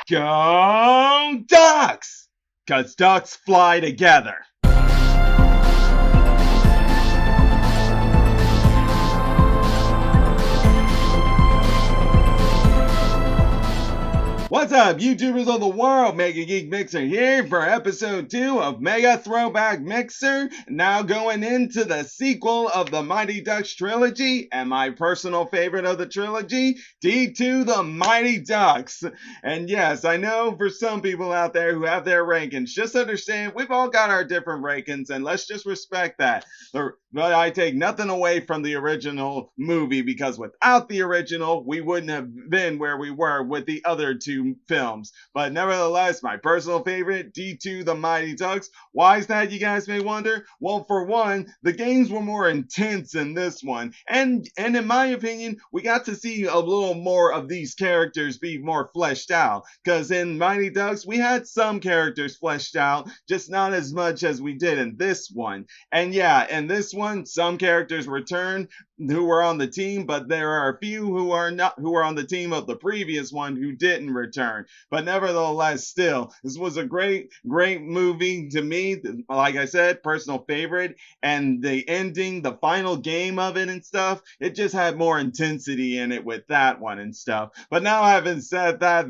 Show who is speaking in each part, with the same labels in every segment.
Speaker 1: Go Ducks! Cause ducks fly together. What's up, YouTubers of the world? MegaGeekMixer here for episode 2 of Mega Throwback Mixer. Now going into the sequel of the Mighty Ducks trilogy and my personal favorite of the trilogy, D2 the Mighty Ducks. And yes, I know for some people out there who have their rankings, just understand we've all got our different rankings and let's just respect that. But I take nothing away from the original movie because without the original, we wouldn't have been where we were with the other two films. But nevertheless, my personal favorite, D2 the Mighty Ducks. Why is that, you guys may wonder? Well, for one, the games were more intense in this one. And in my opinion, we got to see a little more of these characters be more fleshed out. Because in Mighty Ducks, we had some characters fleshed out, just not as much as we did in this one. And yeah, in this one, some characters returned who were on the team, but there are a few who are on the team of the previous one who didn't return. But nevertheless, still, this was a great movie to me. Like I said, personal favorite, and the ending, the final game of it and stuff, it just had more intensity in it with that one and stuff. But now, having said that,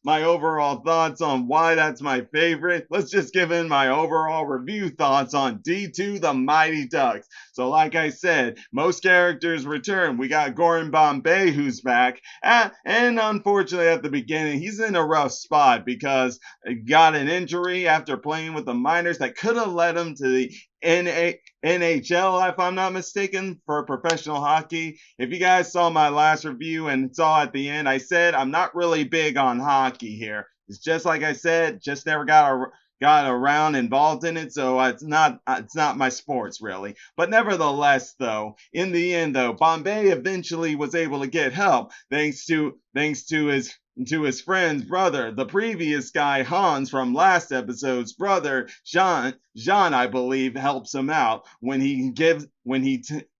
Speaker 1: my overall thoughts on why that's my favorite, let's just give in my overall review thoughts on D2 the Mighty Ducks. So like I said, most characters return. We got Gordon Bombay who's back, and unfortunately at the beginning he's in a rough spot because he got an injury after playing with the minors that could have led him to the NHL, if I'm not mistaken, for professional hockey. If you guys saw my last review and saw at the end, I said I'm not really big on hockey here. It's just like I said, just never got around involved in it, so it's not my sports really. But nevertheless, though, in the end, though, Bombay eventually was able to get help thanks to his friend's brother, the previous guy Hans from last episode's brother, Jean, I believe, helps him out when he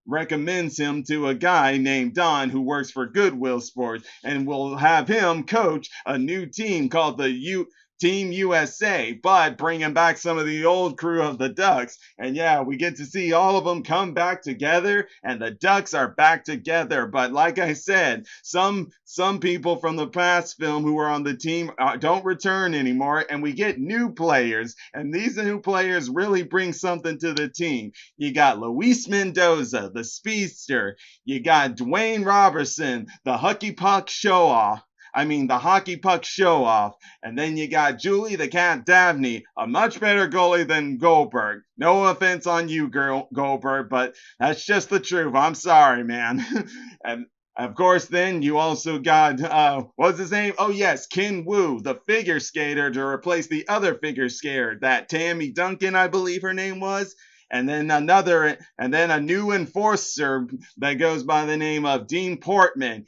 Speaker 1: recommends him to a guy named Don who works for Goodwill Sports and will have him coach a new team called the Team USA, but bringing back some of the old crew of the Ducks. And yeah, we get to see all of them come back together, and the Ducks are back together. But like I said, some people from the past film who were on the team don't return anymore, and we get new players. And these new players really bring something to the team. You got Luis Mendoza, the speedster. You got Dwayne Robertson, the hockey puck show-off. And then you got Julie the Cat Dabney, a much better goalie than Goldberg. No offense on you, Goldberg, but that's just the truth. I'm sorry, man. And of course, then you also got, what's his name? Oh, yes, Ken Wu, the figure skater, to replace the other figure skater, that Tammy Duncan, I believe her name was. And then a new enforcer that goes by the name of Dean Portman.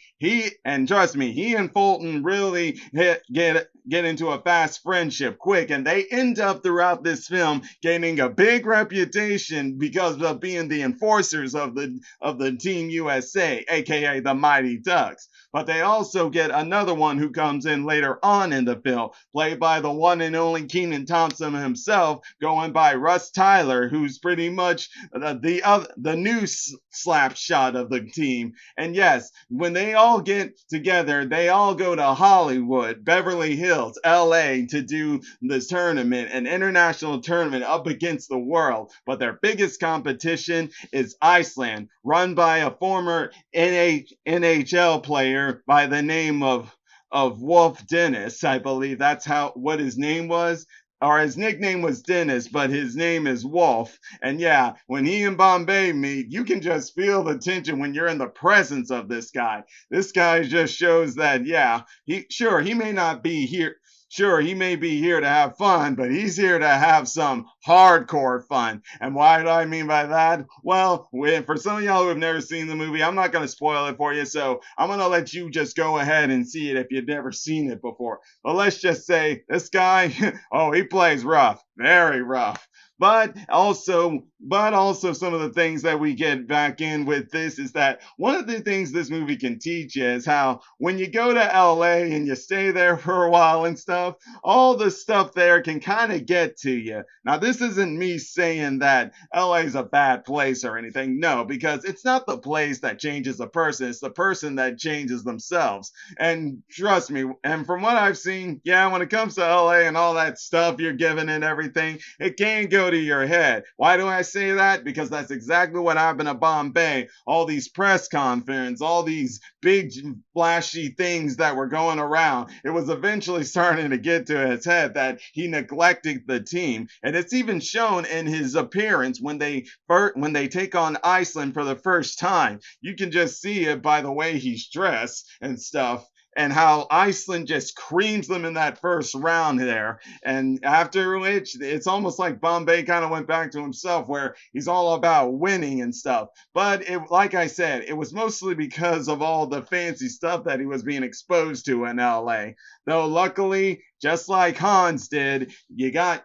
Speaker 1: And trust me, he and Fulton really get into a fast friendship quick, and they end up throughout this film gaining a big reputation because of being the enforcers of the Team USA, aka the Mighty Ducks. But they also get another one who comes in later on in the film, played by the one and only Kenan Thompson himself, going by Russ Tyler, who's pretty much the new slap shot of the team. And yes, when they all get together, they all go to Hollywood, Beverly Hills, LA, to do this tournament, an international tournament up against the world. But their biggest competition is Iceland, run by a former NHL player by the name of Wolf Dennis. I believe that's what his name was. Or his nickname was Dennis, but his name is Wolf. And yeah, when he and Bombay meet, you can just feel the tension when you're in the presence of this guy. This guy just shows that, yeah, he may not be here. Sure, he may be here to have fun, but he's here to have some hardcore fun. And why do I mean by that? Well, for some of y'all who have never seen the movie, I'm not going to spoil it for you, so I'm going to let you just go ahead and see it if you've never seen it before. But let's just say, this guy, oh, he plays rough, very rough. But also some of the things that we get back in with this is that one of the things this movie can teach is how when you go to LA and you stay there for a while and stuff, all the stuff there can kind of get to you. Now, this isn't me saying that LA is a bad place or anything. No, because it's not the place that changes a person, it's the person that changes themselves. And trust me, and from what I've seen, yeah, when it comes to LA and all that stuff you're given and everything, it can go to your head. Why do I say that? Because that's exactly what happened at Bombay. All these press conferences, all these big flashy things that were going around. It was eventually starting to get to his head that he neglected the team. And it's even shown in his appearance when they take on Iceland for the first time. You can just see it by the way he's dressed and stuff, and how Iceland just creams them in that first round there. And after which, it's almost like Bombay kind of went back to himself, where he's all about winning and stuff. But like I said, it was mostly because of all the fancy stuff that he was being exposed to in LA. Though luckily, just like Hans did, you got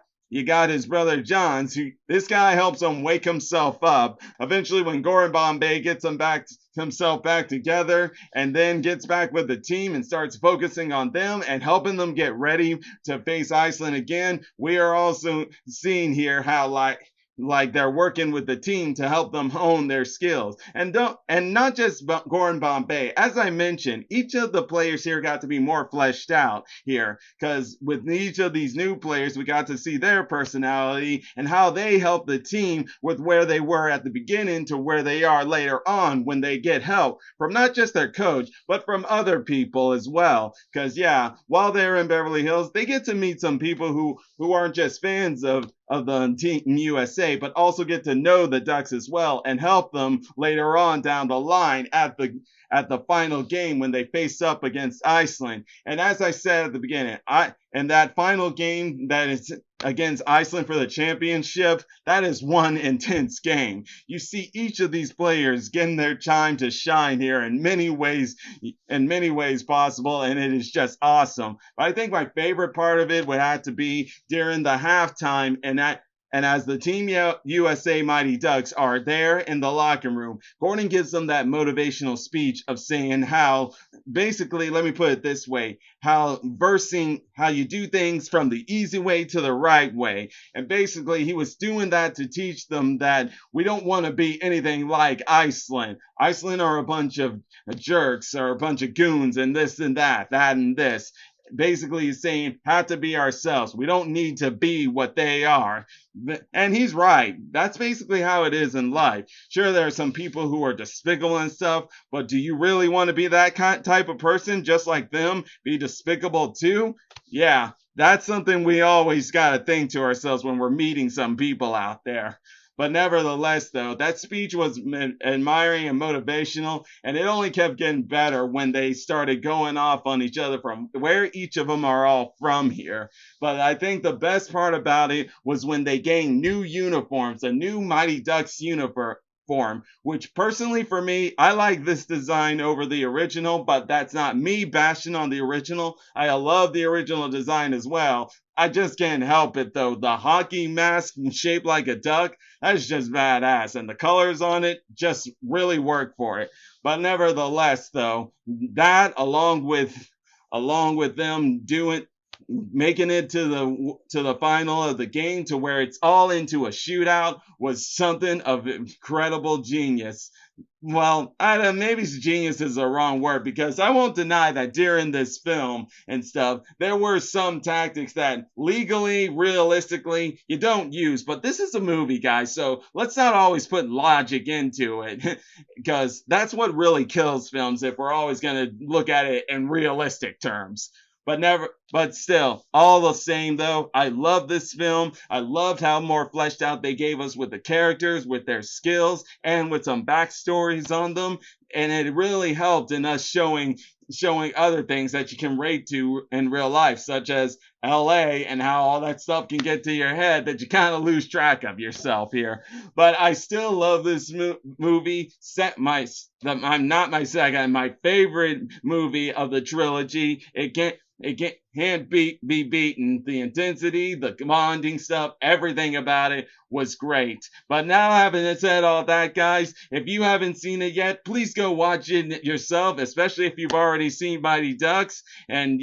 Speaker 1: his brother Johns, who this guy helps him wake himself up. Eventually, when Goran Bombay gets himself back together and then gets back with the team and starts focusing on them and helping them get ready to face Iceland again, we are also seeing here how like they're working with the team to help them hone their skills. And not just Goran Bombay. As I mentioned, each of the players here got to be more fleshed out here, because with each of these new players, we got to see their personality and how they help the team with where they were at the beginning to where they are later on when they get help from not just their coach, but from other people as well. Because yeah, while they're in Beverly Hills, they get to meet some people who aren't just fans of the Team USA, but also get to know the Ducks as well and help them later on down the line at the final game when they face up against Iceland. And as I said at the beginning, and that final game that is against Iceland for the championship, that is one intense game. You see each of these players getting their time to shine here in many ways possible, and it is just awesome. But I think my favorite part of it would have to be during the halftime, and as the Team USA Mighty Ducks are there in the locker room, Gordon gives them that motivational speech of saying how, basically, let me put it this way, how you do things from the easy way to the right way. And basically, he was doing that to teach them that we don't want to be anything like Iceland. Iceland are a bunch of jerks or a bunch of goons and this and that and this. Basically, he's saying have to be ourselves. We don't need to be what they are. And he's right. That's basically how it is in life. Sure, there are some people who are despicable and stuff, but do you really want to be that type of person just like them? Be despicable too? Yeah, that's something we always got to think to ourselves when we're meeting some people out there. But nevertheless, though, that speech was admiring and motivational, and it only kept getting better when they started going off on each other from where each of them are all from here. But I think the best part about it was when they gained new uniforms, a new Mighty Ducks uniform, which personally for me, I like this design over the original, but that's not me bashing on the original. I love the original design as well. I just can't help it though. The hockey mask shaped like a duck, that's just badass. And the colors on it just really work for it. But nevertheless though, that along with them making it to the final of the game to where it's all into a shootout was something of incredible genius. Well, maybe genius is the wrong word, because I won't deny that during this film and stuff, there were some tactics that legally, realistically, you don't use. But this is a movie, guys, so let's not always put logic into it, because that's what really kills films if we're always going to look at it in realistic terms. But still, all the same though, I love this film. I loved how more fleshed out they gave us with the characters, with their skills, and with some backstories on them. And it really helped in us showing other things that you can relate to in real life, such as LA and how all that stuff can get to your head that you kind of lose track of yourself here. But I still love this movie. I'm not my second, my favorite movie of the trilogy. can't be beaten. The intensity, the commanding stuff, everything about it was great. But now, having said all that, guys, if you haven't seen it yet, please go watch it yourself, especially if you've already seen Mighty Ducks. And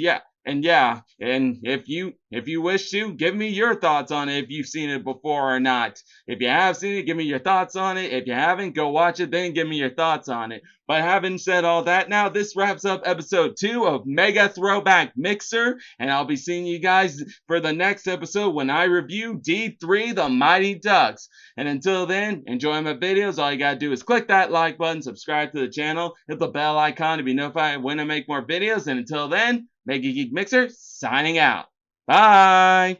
Speaker 1: if you wish to, give me your thoughts on it if you've seen it before or not. If you have seen it, give me your thoughts on it. If you haven't, go watch it, then give me your thoughts on it. But having said all that, now this wraps up episode 2 of Mega Throwback Mixer, and I'll be seeing you guys for the next episode when I review D3 The Mighty Ducks. And until then, enjoy my videos. All you gotta do is click that like button, subscribe to the channel, hit the bell icon to be notified when I make more videos. And until then, MegaGeekMixer signing out. Bye!